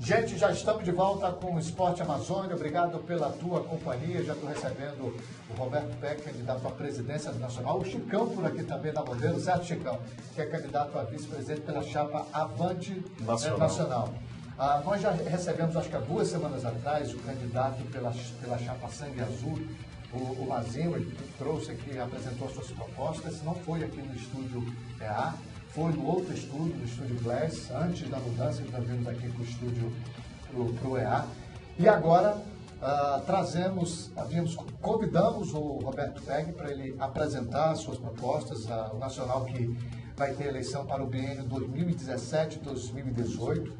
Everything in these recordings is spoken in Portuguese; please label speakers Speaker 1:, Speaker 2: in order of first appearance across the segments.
Speaker 1: Gente, já estamos de volta com o Esporte Amazônia. Obrigado pela tua companhia. Já estou recebendo o Roberto Pegg, candidato à presidência nacional. O Chicão por aqui também da Modelo, certo, Chicão? Que é candidato a vice-presidente pela chapa Avante Nacional. Nós já recebemos, acho que há 2 semanas atrás, o candidato pela chapa Sangue Azul, o Mazinho. Ele trouxe aqui, apresentou as suas propostas. Não foi aqui no estúdio EA. Foi no outro estúdio, no estúdio Glass, antes da mudança, que nós vimos aqui para o estúdio, para o EA. E agora convidamos o Roberto Pegg para ele apresentar as suas propostas, o Nacional que vai ter eleição para o biênio 2017-2018.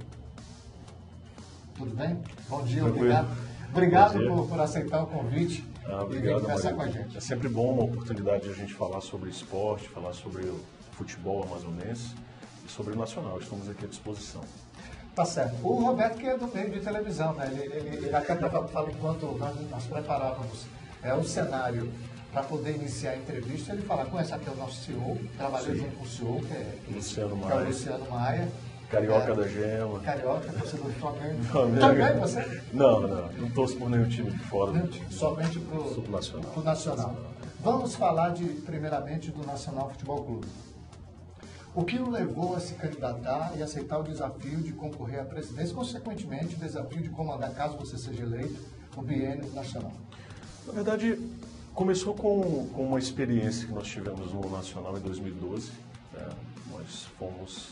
Speaker 1: Tudo bem? Bom dia, obrigado. Obrigado por aceitar o convite
Speaker 2: obrigado,
Speaker 1: e conversar com a gente.
Speaker 2: É sempre bom uma oportunidade de a gente falar sobre esporte, falar sobre o futebol amazonense e sobre o nacional. Estamos aqui à disposição.
Speaker 1: Tá certo. O Roberto, que é do meio de televisão, né? Ele até fala enquanto nós preparávamos o cenário para poder iniciar a entrevista, ele fala: conhece aqui o nosso CEO, trabalhou junto com o CEO, que é o Luciano Maia.
Speaker 2: Carioca da Gema.
Speaker 1: Carioca, torcedor do Flamengo. Também você?
Speaker 2: Não torço por nenhum time de fora.
Speaker 1: Somente para o Nacional. Vamos falar primeiramente do Nacional Futebol Clube. O que o levou a se candidatar e aceitar o desafio de concorrer à presidência, consequentemente o desafio de comandar, caso você seja eleito, o biênio nacional?
Speaker 2: Na verdade, começou com uma experiência que nós tivemos no Nacional em 2012. Nós fomos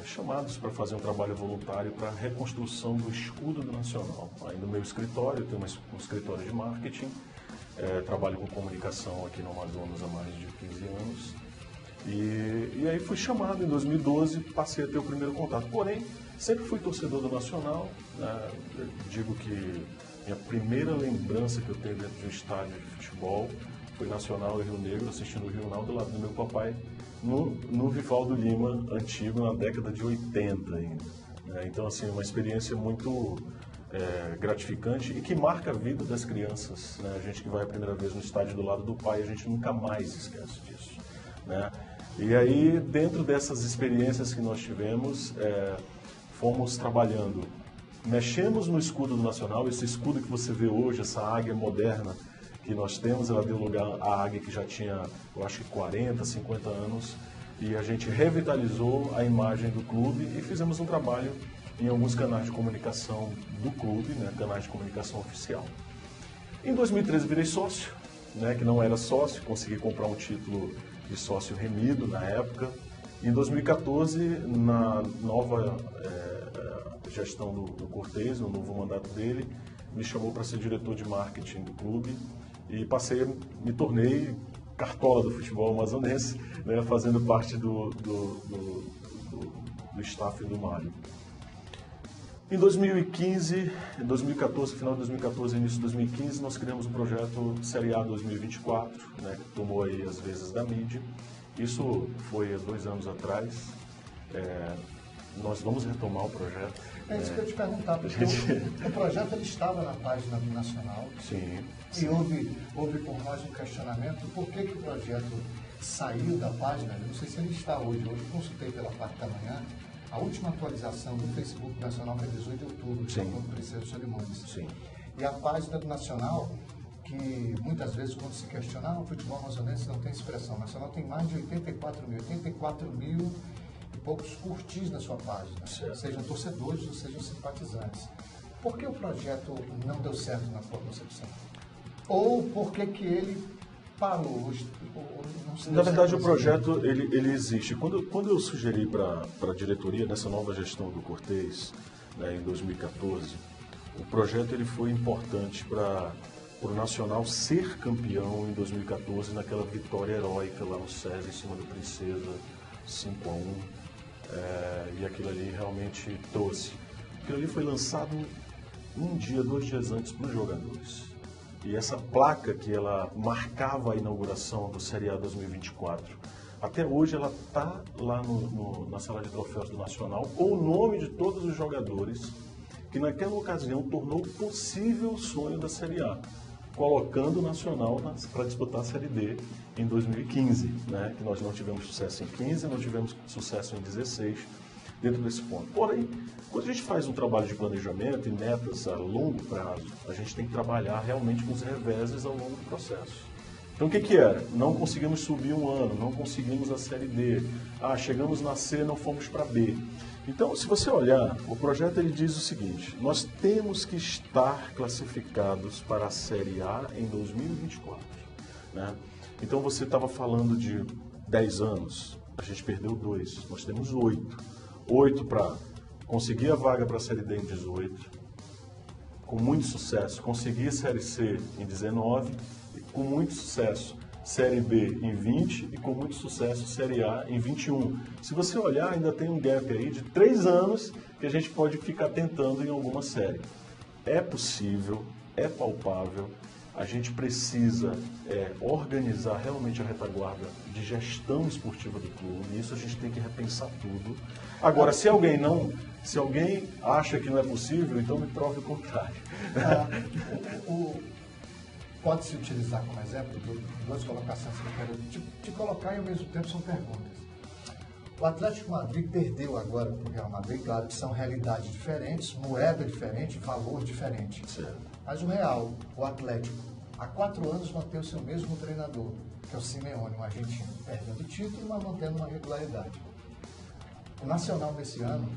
Speaker 2: chamados para fazer um trabalho voluntário para a reconstrução do escudo do Nacional. Aí no meu escritório, eu tenho um escritório de marketing, trabalho com comunicação aqui no Amazonas há mais de 15 anos. E aí fui chamado em 2012, passei a ter o primeiro contato. Porém, sempre fui torcedor do Nacional. Eu digo que minha primeira lembrança que eu tenho dentro de um estádio de futebol foi Nacional e Rio Negro, assistindo o Rio Nau do lado do meu papai, no Vivaldo Lima antigo, na década de 80 ainda. Então, assim, uma experiência muito gratificante e que marca a vida das crianças. A gente que vai a primeira vez no estádio do lado do pai, a gente nunca mais esquece disso. E aí, dentro dessas experiências que nós tivemos, fomos trabalhando. Mexemos no escudo do Nacional, esse escudo que você vê hoje, essa águia moderna que nós temos, ela deu lugar à águia que já tinha, eu acho que 40, 50 anos, e a gente revitalizou a imagem do clube e fizemos um trabalho em alguns canais de comunicação do clube, canais de comunicação oficial. Em 2013 virei sócio, que não era sócio, consegui comprar um título de sócio remido na época. Em 2014, na nova gestão do Cortez, no novo mandato dele, me chamou para ser diretor de marketing do clube e me tornei cartola do futebol amazonense, fazendo parte do staff do Mário. Em 2014, final de 2014 e início de 2015, nós criamos o projeto Série A 2024, que tomou aí as vezes da mídia. Isso foi há 2 anos atrás. Nós vamos retomar o projeto.
Speaker 1: É isso que eu ia te perguntar, porque o projeto ele estava na página do Nacional.
Speaker 2: Sim.
Speaker 1: E houve por nós um questionamento, por que o projeto saiu da página? Eu não sei se ele está hoje. Hoje consultei pela parte da manhã. A última atualização do Facebook Nacional é 18 de outubro, que é o Princesa Solimões. Sim. E a página do Nacional, que muitas vezes quando se questiona, o futebol amazonense não tem expressão. O Nacional tem mais de 84 mil e poucos curtis na sua página, sejam torcedores ou sejam simpatizantes. Por que o projeto não deu certo na sua concepção? Ou por que ele parou?
Speaker 2: Na verdade, o projeto ele existe. Quando eu sugeri para a diretoria, nessa nova gestão do Cortez, em 2014, o projeto ele foi importante para o Nacional ser campeão em 2014, naquela vitória heróica lá no SESI, em cima do Princesa, 5-1. E aquilo ali realmente trouxe. Aquilo ali foi lançado 2 dias antes para os jogadores. E essa placa que ela marcava a inauguração do Série A 2024, até hoje ela está lá na sala de troféus do Nacional, com o nome de todos os jogadores, que naquela ocasião tornou possível o sonho da Série A, colocando o Nacional para disputar a Série D em 2015, que nós não tivemos sucesso em 15, não tivemos sucesso em 16, dentro desse ponto. Porém, quando a gente faz um trabalho de planejamento e metas a longo prazo, a gente tem que trabalhar realmente com os reveses ao longo do processo. Então, o que era? Não conseguimos subir um ano, não conseguimos a Série D. Chegamos na C, não fomos para B. Então, se você olhar, o projeto ele diz o seguinte: nós temos que estar classificados para a Série A em 2024. Né? Então, você estava falando de 10 anos, a gente perdeu 2, nós temos 8. 8 para conseguir a vaga para a Série D em 18, com muito sucesso, conseguir a Série C em 19, e com muito sucesso Série B em 20 e com muito sucesso Série A em 21. Se você olhar, ainda tem um gap aí de 3 anos que a gente pode ficar tentando em alguma série. É possível, é palpável, a gente precisa organizar realmente a retaguarda de gestão esportiva do clube, e isso a gente tem que repensar tudo. Agora, se alguém acha que não é possível, então me prove o contrário.
Speaker 1: Pode-se utilizar como exemplo duas colocações que eu quero te colocar e ao mesmo tempo são perguntas. O Atlético Madrid perdeu agora para o Real Madrid, claro que são realidades diferentes, moeda diferente, valor diferente.
Speaker 2: Certo.
Speaker 1: Mas o Real, o Atlético, há 4 anos mantém o seu mesmo treinador, que é o Simeone, um argentino, perdendo o título, mas mantendo uma regularidade. O Nacional desse ano,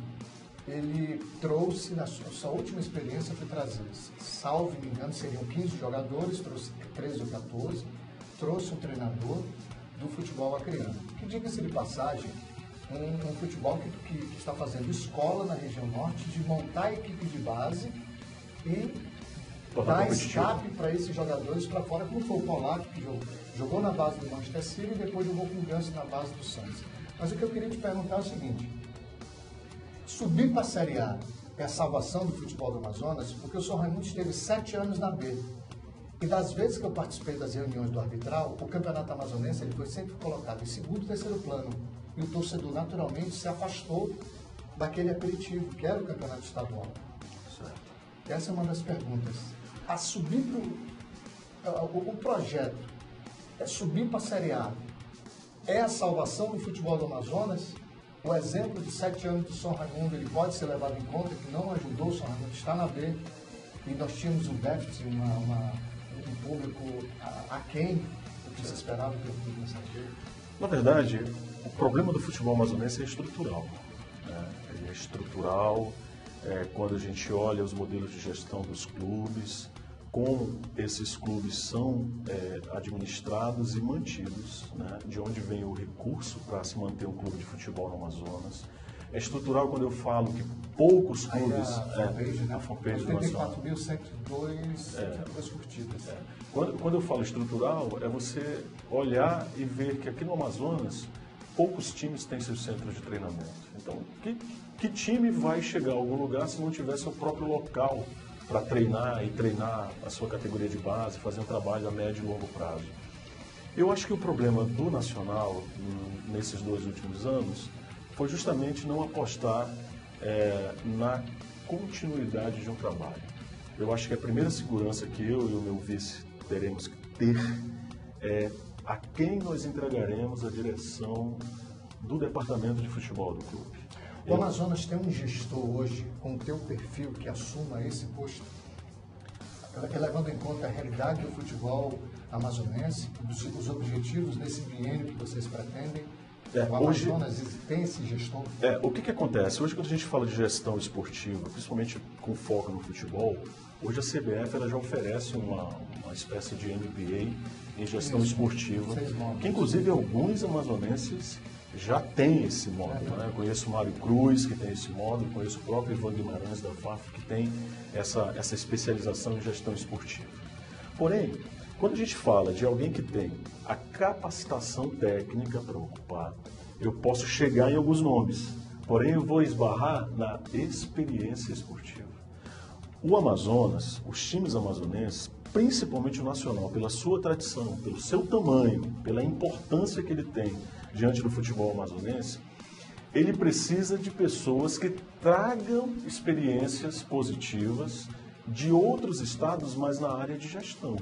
Speaker 1: ele trouxe, na sua última experiência, foi trazer, salvo me engano, seriam 15 jogadores, trouxe 13 ou 14, trouxe um treinador do futebol acreano, que, diga-se de passagem, um futebol que está fazendo escola na região norte de montar a equipe de base e dar escape para esses jogadores para fora, como foi o Polaco, que jogou na base do Manchester City e depois jogou com o Ganso na base do Santos. Mas o que eu queria te perguntar é o seguinte: subir para a Série A é a salvação do futebol do Amazonas? Porque o São Raimundo esteve 7 anos na B. E das vezes que eu participei das reuniões do arbitral, o campeonato amazonense ele foi sempre colocado em segundo e terceiro plano. E o torcedor, naturalmente, se afastou daquele aperitivo, que era o campeonato estadual.
Speaker 2: Certo.
Speaker 1: Essa é uma das perguntas. A subir o projeto é subir para a Série A. É a salvação do futebol do Amazonas? O exemplo de 7 anos do São Raimundo ele pode ser levado em conta, que não ajudou o São Raimundo, está na B, e nós tínhamos um déficit, um público aquém do que se esperava pelo público mensageiro.
Speaker 2: Na verdade, o problema do futebol amazonense é estrutural. Né? Ele é estrutural quando a gente olha os modelos de gestão dos clubes, como esses clubes são administrados e mantidos, né? De onde vem o recurso para se manter um clube de futebol no Amazonas. É estrutural quando eu falo que poucos clubes...
Speaker 1: A fanpage do Amazonas. 84.102 curtidas.
Speaker 2: Quando eu falo estrutural, é você olhar e ver que aqui no Amazonas, poucos times têm seus centros de treinamento. Então, que time vai chegar a algum lugar se não tiver seu próprio local para treinar e treinar a sua categoria de base, fazer um trabalho a médio e longo prazo? Eu acho que o problema do Nacional, nesses 2 últimos anos, foi justamente não apostar na continuidade de um trabalho. Eu acho que a primeira segurança que eu e o meu vice teremos que ter é a quem nós entregaremos a direção do departamento de futebol do clube.
Speaker 1: O Amazonas tem um gestor hoje com o teu perfil que assuma esse posto, levando em conta a realidade do futebol amazonense, os objetivos desse biênio que vocês pretendem. O Amazonas tem esse gestor?
Speaker 2: O que acontece? Hoje, quando a gente fala de gestão esportiva, principalmente com foco no futebol, hoje a CBF ela já oferece uma espécie de MBA em gestão esportiva, que inclusive alguns amazonenses já têm esse módulo. Né? Eu conheço o Mário Cruz, que tem esse módulo, conheço o próprio Ivan Guimarães da FAF, que tem essa especialização em gestão esportiva. Porém, quando a gente fala de alguém que tem a capacitação técnica para ocupar, eu posso chegar em alguns nomes, porém eu vou esbarrar na experiência esportiva. O Amazonas, os times amazonenses, principalmente o Nacional, pela sua tradição, pelo seu tamanho, pela importância que ele tem diante do futebol amazonense, ele precisa de pessoas que tragam experiências positivas de outros estados, mas na área de gestão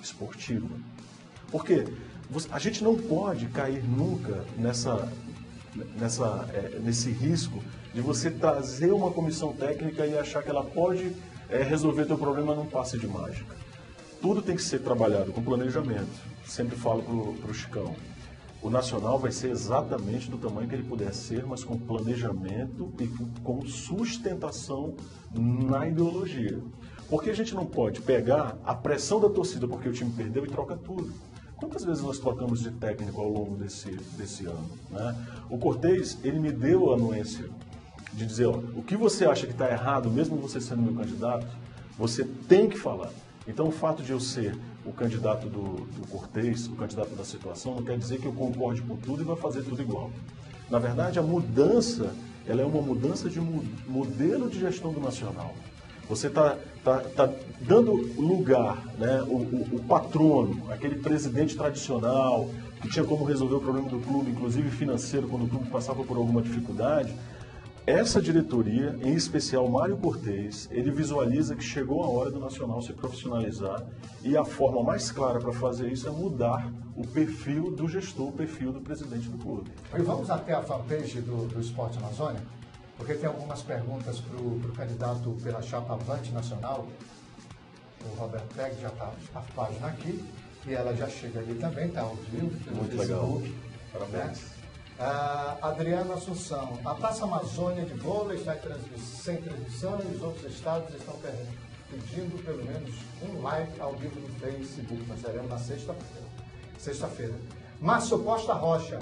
Speaker 2: esportiva. Porque a gente não pode cair nunca nessa nesse risco de você trazer uma comissão técnica e achar que ela pode resolver teu problema num passe de mágica. Tudo tem que ser trabalhado com planejamento. Sempre falo para o Chicão. O Nacional vai ser exatamente do tamanho que ele puder ser, mas com planejamento e com sustentação na ideologia. Porque a gente não pode pegar a pressão da torcida porque o time perdeu e troca tudo. Quantas vezes nós trocamos de técnico ao longo desse ano? Né? O Cortez, ele me deu a anuência de dizer, ó, o que você acha que está errado, mesmo você sendo meu candidato, você tem que falar. Então, o fato de eu ser o candidato do Cortez, o candidato da situação, não quer dizer que eu concorde com tudo e vai fazer tudo igual. Na verdade, a mudança, ela é uma mudança de modelo de gestão do Nacional. Você está dando lugar, né, o patrono, aquele presidente tradicional, que tinha como resolver o problema do clube, inclusive financeiro, quando o clube passava por alguma dificuldade. Essa diretoria, em especial Mário Cortez, ele visualiza que chegou a hora do Nacional se profissionalizar e a forma mais clara para fazer isso é mudar o perfil do gestor, o perfil do presidente do clube.
Speaker 1: E vamos até a fanpage do Esporte Amazônia, porque tem algumas perguntas para o candidato pela chapa Avante Nacional. O Roberto Peg já está a página aqui e ela já chega ali também, está ao vivo pelo
Speaker 2: Muito
Speaker 1: Facebook.
Speaker 2: legal. Parabéns.
Speaker 1: Né? Adriana Assunção, a Praça Amazônia de vôlei está sem transmissão e os outros estados estão pedindo pelo menos um live ao vivo no Facebook. Nós teremos na sexta-feira. Márcio Costa Rocha,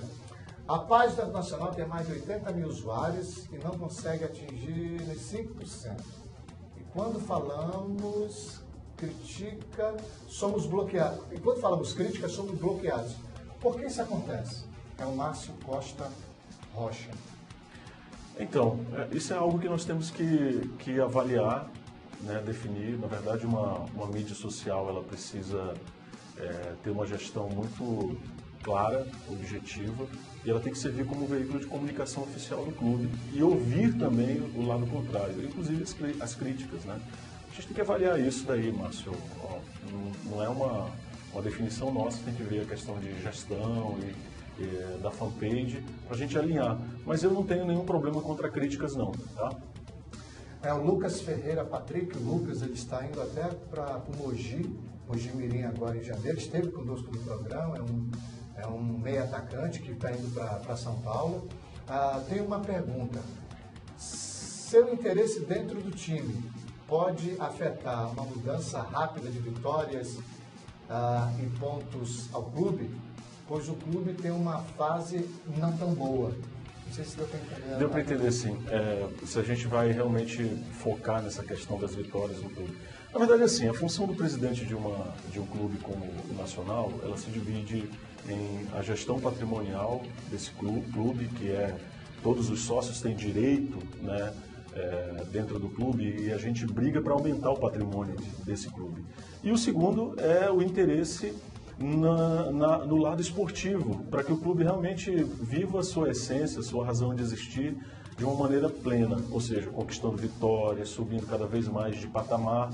Speaker 1: a página nacional tem mais de 80 mil usuários e não consegue atingir nem 5%. E quando falamos crítica, somos bloqueados. E quando falamos crítica, somos bloqueados. Por que isso acontece? É o Márcio Costa Rocha.
Speaker 2: Então, isso é algo que nós temos que avaliar, né, definir. Na verdade, uma mídia social ela precisa ter uma gestão muito clara, objetiva, e ela tem que servir como veículo de comunicação oficial do clube e ouvir também o lado contrário, inclusive as críticas. Né? A gente tem que avaliar isso daí, Márcio. Não é uma definição nossa, tem que ver a questão de gestão da fanpage, para a gente alinhar. Mas eu não tenho nenhum problema contra críticas, não. Tá?
Speaker 1: O Lucas Ferreira Patrick, o Lucas, ele está indo até para o Mogi Mirim agora em janeiro, esteve conosco no programa, é um meio atacante que está indo para São Paulo. Tem uma pergunta, seu interesse dentro do time pode afetar uma mudança rápida de vitórias e pontos ao clube? Pois o clube tem uma fase não tão boa. Não sei se deu para entender.
Speaker 2: Deu para entender, sim. Se a gente vai realmente focar nessa questão das vitórias do clube. Na verdade, assim, a função do presidente de um clube como o Nacional, ela se divide em a gestão patrimonial desse clube, que é todos os sócios têm direito, né, dentro do clube, e a gente briga para aumentar o patrimônio desse clube. E o segundo é o interesse no lado esportivo, para que o clube realmente viva a sua essência, a sua razão de existir de uma maneira plena, ou seja, conquistando vitórias, subindo cada vez mais de patamar.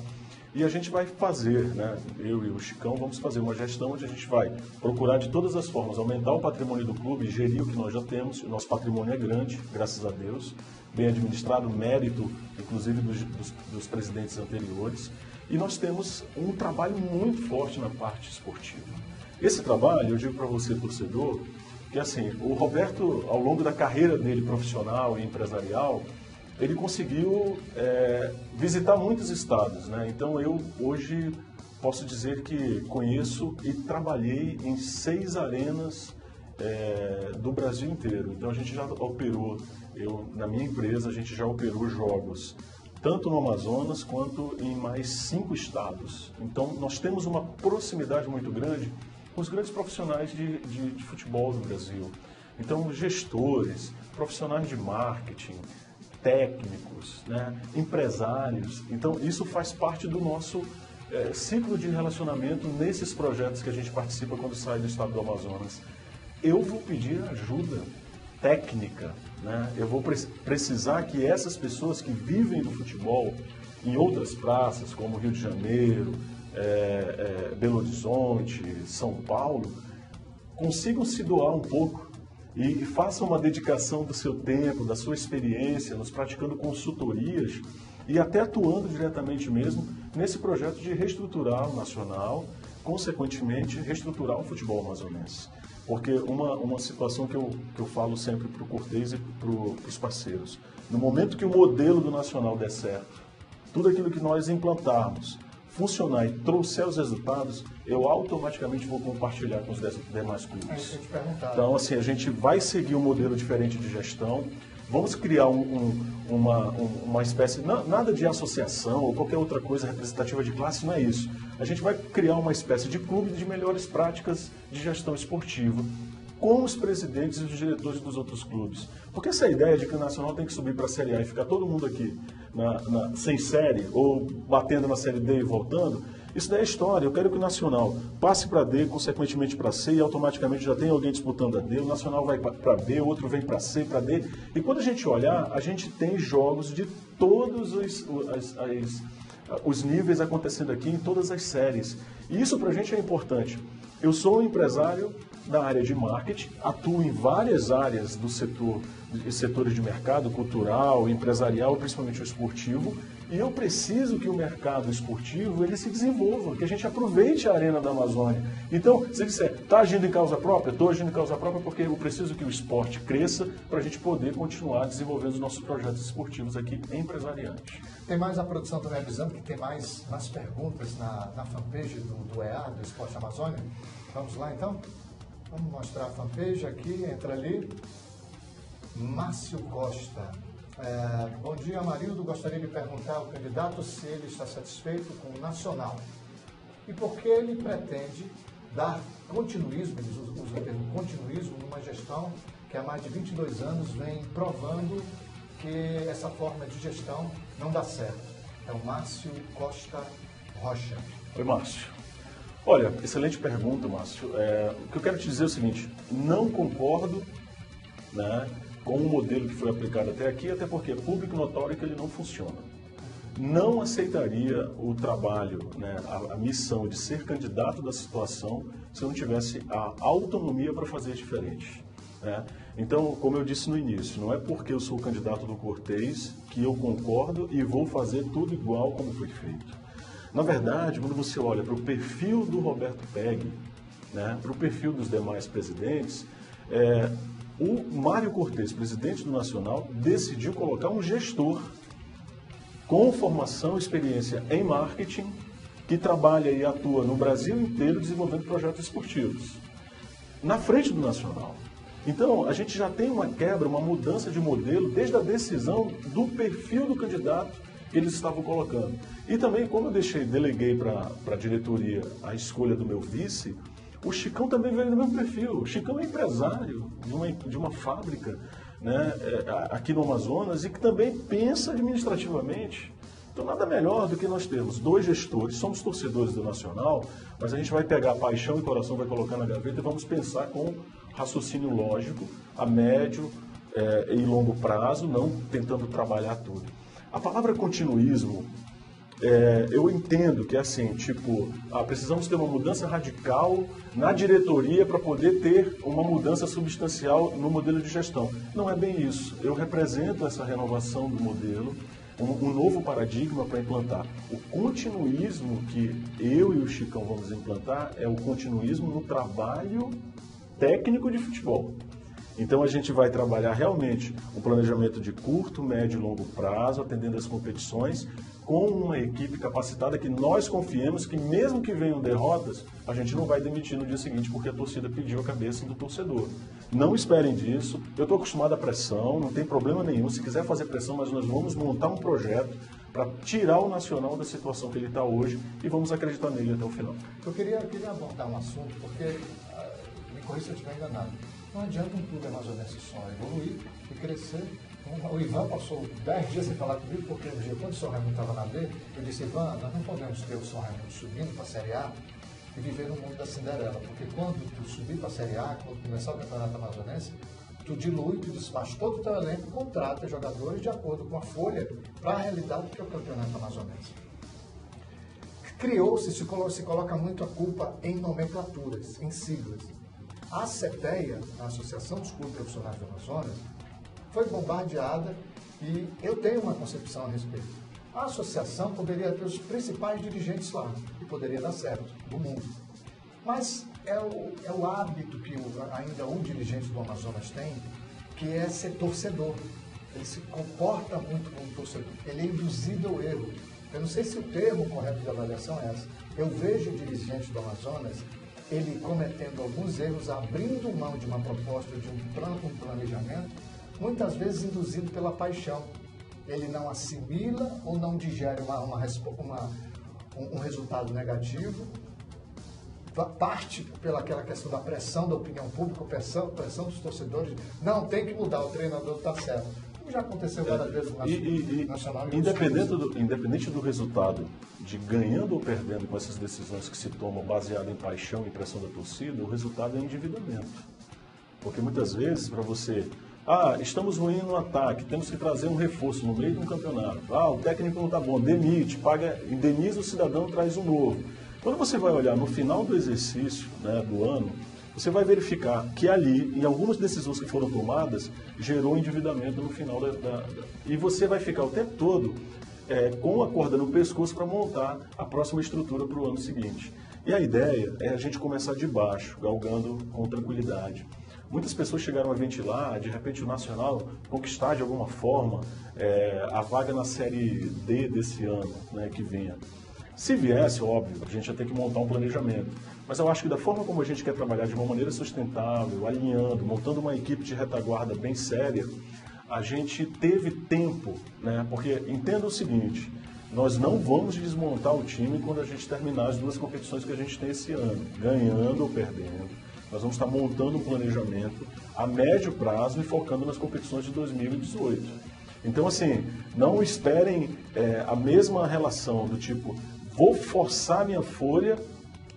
Speaker 2: E a gente vai fazer, né, eu e o Chicão, vamos fazer uma gestão onde a gente vai procurar de todas as formas aumentar o patrimônio do clube, gerir o que nós já temos. O nosso patrimônio é grande, graças a Deus, bem administrado, mérito, inclusive, dos presidentes anteriores. E nós temos um trabalho muito forte na parte esportiva. Esse trabalho, eu digo para você, torcedor, que assim, o Roberto, ao longo da carreira dele profissional e empresarial, ele conseguiu visitar muitos estados, né? Então eu hoje posso dizer que conheço e trabalhei em 6 arenas do Brasil inteiro. Então a gente já operou, na minha empresa, a gente já operou jogos tanto no Amazonas quanto em mais 5 estados. Então nós temos uma proximidade muito grande com os grandes profissionais de futebol do Brasil. Então gestores, profissionais de marketing, técnicos, né, empresários. Então, isso faz parte do nosso ciclo de relacionamento nesses projetos que a gente participa quando sai do estado do Amazonas. Eu vou pedir ajuda técnica, né? Eu vou precisar que essas pessoas que vivem do futebol em outras praças, como Rio de Janeiro, Belo Horizonte, São Paulo, consigam se doar um pouco e faça uma dedicação do seu tempo, da sua experiência, nos praticando consultorias e até atuando diretamente mesmo nesse projeto de reestruturar o nacional, consequentemente reestruturar o futebol amazonense. Porque uma situação que eu falo sempre para o Cortez e para os parceiros, no momento que o modelo do nacional der certo, tudo aquilo que nós implantarmos, funcionar e trouxer os resultados, eu automaticamente vou compartilhar com os demais clubes. Então, assim, a gente vai seguir um modelo diferente de gestão, vamos criar uma espécie, nada de associação ou qualquer outra coisa representativa de classe, não é isso. A gente vai criar uma espécie de clube de melhores práticas de gestão esportiva, com os presidentes e os diretores dos outros clubes. Porque essa ideia de que o Nacional tem que subir para a Série A e ficar todo mundo aqui sem série, ou batendo na Série D e voltando, isso daí é história. Eu quero que o Nacional passe para D, consequentemente para C, e automaticamente já tem alguém disputando a D, o Nacional vai para B, outro vem para C, para D. E quando a gente olhar, a gente tem jogos de todos os níveis acontecendo aqui em todas as séries. E isso para a gente é importante. Eu sou um empresário da área de marketing, atuo em várias áreas do setores de mercado, cultural, empresarial, principalmente o esportivo, e eu preciso que o mercado esportivo ele se desenvolva, que a gente aproveite a Arena da Amazônia. Então, se disser, está agindo em causa própria? Estou agindo em causa própria porque eu preciso que o esporte cresça para a gente poder continuar desenvolvendo os nossos projetos esportivos aqui empresariantes.
Speaker 1: Tem mais a produção também avisando que tem mais perguntas na fanpage do EA, do Esporte Amazônia. Vamos lá então? Vamos mostrar a fanpage aqui, entra ali. Márcio Costa. Bom dia, Amarildo. Gostaria de perguntar ao candidato se ele está satisfeito com o Nacional e por que ele pretende dar continuismo, eles usam o termo continuismo, numa gestão que há mais de 22 anos vem provando que essa forma de gestão não dá certo. É o Márcio Costa Rocha.
Speaker 2: Oi, Márcio. Olha, excelente pergunta, Márcio. O que eu quero te dizer é o seguinte, não concordo, né, com o modelo que foi aplicado até aqui, até porque é público notório que ele não funciona. Não aceitaria o trabalho, né, a missão de ser candidato da situação se eu não tivesse a autonomia para fazer diferente. Né? Então, como eu disse no início, não é porque eu sou candidato do Cortez que eu concordo e vou fazer tudo igual como foi feito. Na verdade, quando você olha para o perfil do Roberto Pegg, né, para o perfil dos demais presidentes, o Mário Cortez, presidente do Nacional, decidiu colocar um gestor com formação e experiência em marketing, que trabalha e atua no Brasil inteiro desenvolvendo projetos esportivos, na frente do Nacional. Então, a gente já tem uma quebra, uma mudança de modelo desde a decisão do perfil do candidato que eles estavam colocando. E também, como eu deleguei para a diretoria a escolha do meu vice, o Chicão também veio do mesmo perfil. O Chicão é empresário de uma fábrica, né, aqui no Amazonas e que também pensa administrativamente. Então, nada melhor do que nós termos dois gestores, somos torcedores do Nacional, mas a gente vai pegar paixão e coração, vai colocar na gaveta e vamos pensar com raciocínio lógico, a médio e longo prazo, não tentando trabalhar tudo. A palavra continuismo, eu entendo que é assim, tipo, precisamos ter uma mudança radical na diretoria para poder ter uma mudança substancial no modelo de gestão. Não é bem isso. Eu represento essa renovação do modelo, um novo paradigma para implantar. O continuismo que eu e o Chicão vamos implantar é o continuismo no trabalho técnico de futebol. Então, a gente vai trabalhar realmente um planejamento de curto, médio e longo prazo, atendendo às competições, com uma equipe capacitada que nós confiemos que, mesmo que venham derrotas, a gente não vai demitir no dia seguinte porque a torcida pediu a cabeça do torcedor. Não esperem disso. Eu estou acostumado à pressão, não tem problema nenhum. Se quiser fazer pressão, mas nós vamos montar um projeto para tirar o Nacional da situação que ele está hoje e vamos acreditar nele até o final.
Speaker 1: Eu queria abordar um assunto, porque, me corrija se eu estiver enganado, não adianta um clube amazonense só evoluir e crescer. O Ivan passou 10 dias sem falar comigo, porque no dia quando o São Raimundo estava na B, eu disse, Ivan, nós não podemos ter o São Raimundo subindo para a Série A e viver no mundo da Cinderela, porque quando tu subir para a Série A, quando começar o Campeonato Amazonense, tu dilui, tu desfaz todo o teu elenco, contrata jogadores de acordo com a folha para a realidade que é o Campeonato Amazonense. Criou-se, se coloca muito a culpa em nomenclaturas, em siglas. A ACPEA, a Associação dos Clubes Profissionais do Amazonas, foi bombardeada e eu tenho uma concepção a respeito. A associação poderia ter os principais dirigentes lá e poderia dar certo, do mundo. Mas é o hábito que ainda o dirigente do Amazonas tem, que é ser torcedor. Ele se comporta muito como torcedor. Ele é induzido ao erro. Eu não sei se o termo correto de avaliação é essa. Eu vejo o dirigente do Amazonas, ele cometendo alguns erros, abrindo mão de uma proposta, de um planejamento, muitas vezes induzido pela paixão. Ele não assimila ou não digere um resultado negativo, parte pelaquela questão da pressão da opinião pública, pressão dos torcedores, não, tem que mudar, o treinador está certo. Como já aconteceu várias vezes no Nacional.
Speaker 2: Independente do resultado, de ganhando ou perdendo com essas decisões que se tomam baseado em paixão e pressão da torcida, o resultado é endividamento. Porque muitas vezes, para você... estamos ruins no ataque, temos que trazer um reforço no meio de um campeonato. O técnico não está bom, demite, indeniza o cidadão, traz um novo. Quando você vai olhar no final do exercício, né, do ano, você vai verificar que ali, em algumas decisões que foram tomadas, gerou endividamento no final e você vai ficar o tempo todo com a corda no pescoço para montar a próxima estrutura para o ano seguinte. E a ideia é a gente começar de baixo, galgando com tranquilidade. Muitas pessoas chegaram a ventilar, de repente, o Nacional conquistar de alguma forma a vaga na Série D desse ano, né, que vinha. Se viesse, óbvio, a gente ia ter que montar um planejamento. Mas eu acho que da forma como a gente quer trabalhar de uma maneira sustentável, alinhando, montando uma equipe de retaguarda bem séria, a gente teve tempo, né? Porque entenda o seguinte, nós não vamos desmontar o time quando a gente terminar as duas competições que a gente tem esse ano, ganhando ou perdendo. Nós vamos estar montando um planejamento a médio prazo e focando nas competições de 2018. Então, assim, não esperem a mesma relação do tipo, vou forçar minha folha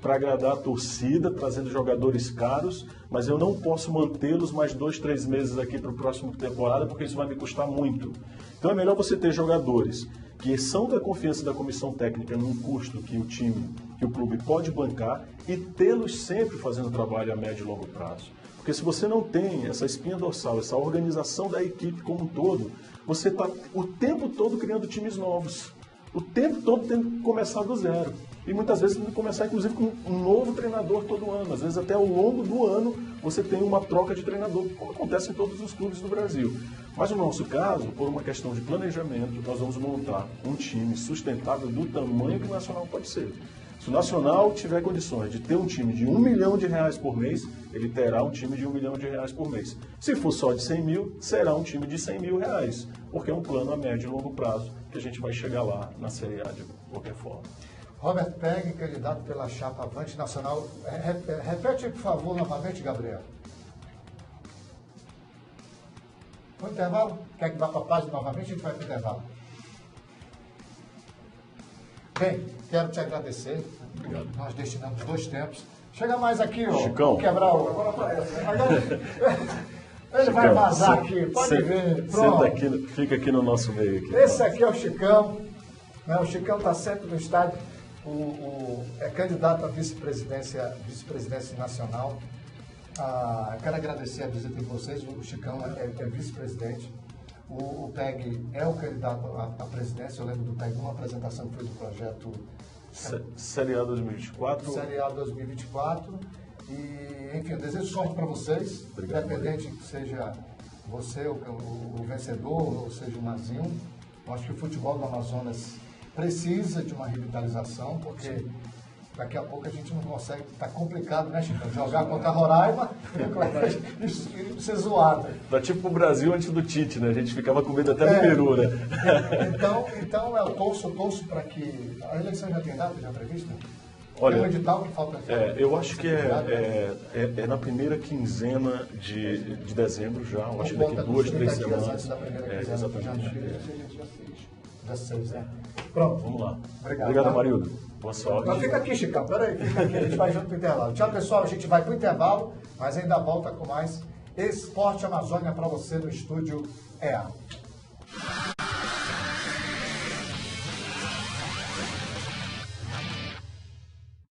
Speaker 2: para agradar a torcida, trazendo jogadores caros, mas eu não posso mantê-los mais 2, 3 meses aqui para a próxima temporada, porque isso vai me custar muito. Então é melhor você ter jogadores que são da confiança da comissão técnica num custo que o clube pode bancar e tê-los sempre fazendo trabalho a médio e longo prazo. Porque se você não tem essa espinha dorsal, essa organização da equipe como um todo, você está o tempo todo criando times novos. O tempo todo tem que começar do zero. E muitas vezes tem que começar, inclusive, com um novo treinador todo ano. Às vezes, até ao longo do ano, você tem uma troca de treinador, como acontece em todos os clubes do Brasil. Mas no nosso caso, por uma questão de planejamento, nós vamos montar um time sustentável do tamanho que o Nacional pode ser. Se o Nacional tiver condições de ter um time de R$1 milhão por mês, ele terá um time de R$1 milhão por mês. Se for só de 100 mil, será um time de R$100 mil, porque é um plano a médio e longo prazo que a gente vai chegar lá na Série A de qualquer forma.
Speaker 1: Robert Pegg, candidato pela chapa Avante Nacional. Repete, por favor, novamente, Gabriel. No intervalo? Quer que vá para a página novamente? A gente vai para o intervalo. Bem, quero te agradecer.
Speaker 2: Obrigado.
Speaker 1: Nós destinamos 2 tempos. Chega mais aqui, ó.
Speaker 2: Chicão.
Speaker 1: Quebrar o... Agora ele vai vazar aqui, pode ver. Pronto.
Speaker 2: Fica aqui no nosso meio. Aqui,
Speaker 1: esse aqui é o Chicão. Né? O Chicão está sempre no estádio. É candidato à vice-presidência nacional. Quero agradecer a visita de vocês. O Chicão é vice-presidente. O PEG é o candidato à presidência. Eu lembro do PEG numa apresentação que fez do projeto
Speaker 2: Série A 2024.
Speaker 1: Série A 2024. E, enfim, eu desejo sorte para vocês.
Speaker 2: Obrigado,
Speaker 1: independente que seja você o vencedor ou seja o Mazinho. Eu acho que o futebol do Amazonas precisa de uma revitalização, porque daqui a pouco a gente não consegue, está complicado, né, Chico? Jogar contra a Roraima e ser zoado.
Speaker 2: Tá tipo o Brasil antes do Tite, né? A gente ficava com medo até do Peru, né?
Speaker 1: Então eu torço para que... A eleição já tem data, já prevista?
Speaker 2: Olha,
Speaker 1: tem um edital que falta...
Speaker 2: eu acho que é na primeira quinzena de dezembro já, eu acho que daqui 2, 3 semanas. Exatamente.
Speaker 1: Dia 6, né? Pronto.
Speaker 2: Vamos lá.
Speaker 1: Obrigado,
Speaker 2: Amarildo. Boa sorte.
Speaker 1: Então fica aqui, Chicão. Peraí, fica aqui. A gente vai junto pro intervalo. Tchau, pessoal. A gente vai pro intervalo, mas ainda volta com mais Esporte Amazônia para você no estúdio EA.